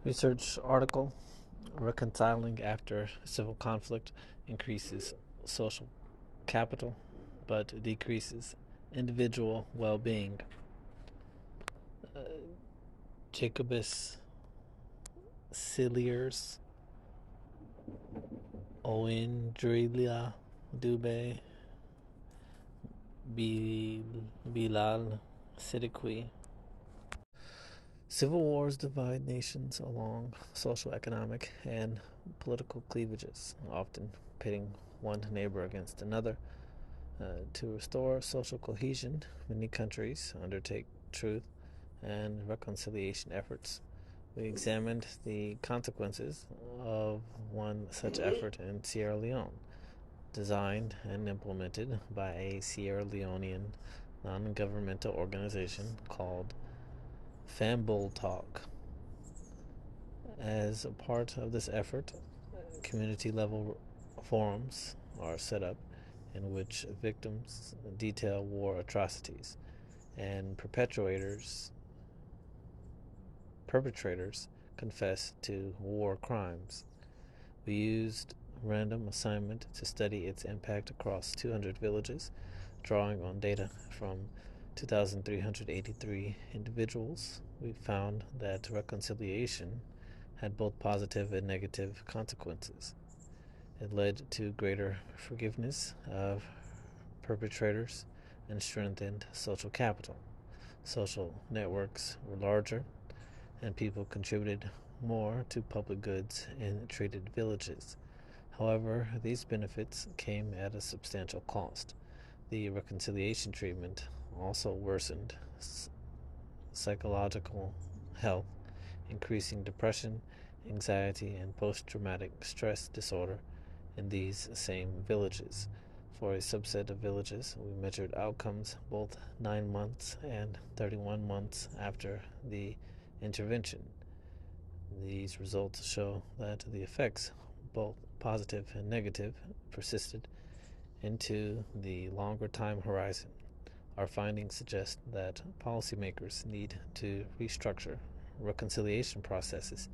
Research article: Reconciling after civil conflict increases social capital but decreases individual well being. Uh, Jacobus Cilliers, Oindrila Dube, Bilal Siddiqui. Civil wars divide nations along social, economic, and political cleavages, often pitting one neighbor against another. To restore social cohesion, many countries undertake truth and reconciliation efforts. We examined the consequences of one such effort in Sierra Leone, designed and implemented by a Sierra Leonean non-governmental organization called Fambul Talk. As a part of this effort, community-level forums are set up in which victims detail war atrocities and perpetrators confess to war crimes. We used random assignment to study its impact across 200 villages, drawing on data from 2,383 individuals. We found that reconciliation had both positive and negative consequences. It led to greater forgiveness of perpetrators and strengthened social capital. Social networks were larger, and people contributed more to public goods in treated villages. However, these benefits came at a substantial cost. The reconciliation treatment also worsened psychological health, increasing depression, anxiety, and post traumatic stress disorder in these same villages. For a subset of villages, we measured outcomes both 9 months and 31 months after the intervention. These results show that the effects, both positive and negative, persisted into the longer time horizon. Our findings suggest that policymakers need to restructure reconciliation processes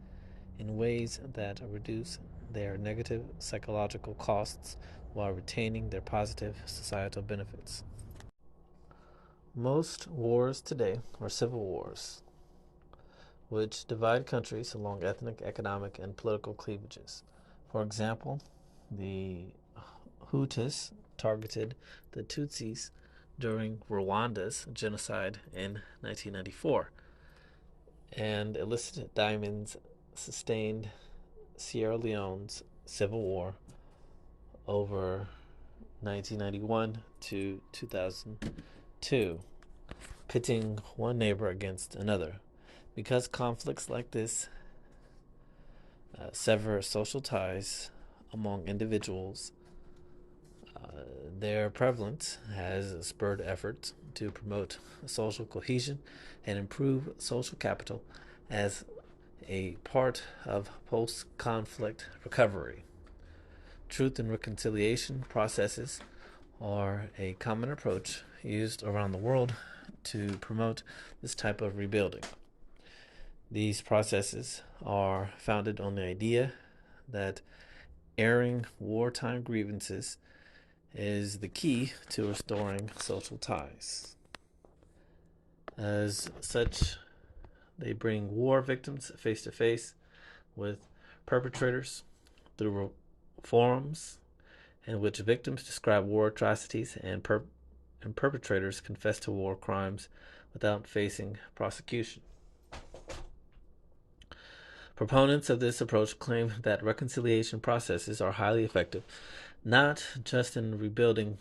in ways that reduce their negative psychological costs while retaining their positive societal benefits. Most wars today are civil wars, which divide countries along ethnic, economic, and political cleavages. For example, the Hutus targeted the Tutsis during Rwanda's genocide in 1994, and illicit diamonds sustained Sierra Leone's civil war over 1991 to 2002, pitting one neighbor against another. Because conflicts like this sever social ties among individuals, their prevalence has spurred efforts to promote social cohesion and improve social capital as a part of post conflict recovery. Truth and reconciliation processes are a common approach used around the world to promote this type of rebuilding. These processes are founded on the idea that airing wartime grievances is the key to restoring social ties. As such, they bring war victims face to face with perpetrators through forums in which victims describe war atrocities and perpetrators confess to war crimes without facing prosecution. Proponents of this approach claim that reconciliation processes are highly effective, not just in rebuilding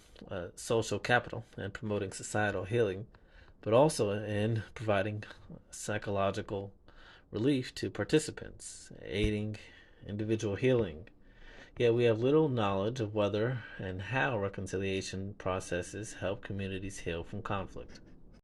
social capital and promoting societal healing, but also in providing psychological relief to participants, aiding individual healing. Yet we have little knowledge of whether and how reconciliation processes help communities heal from conflict.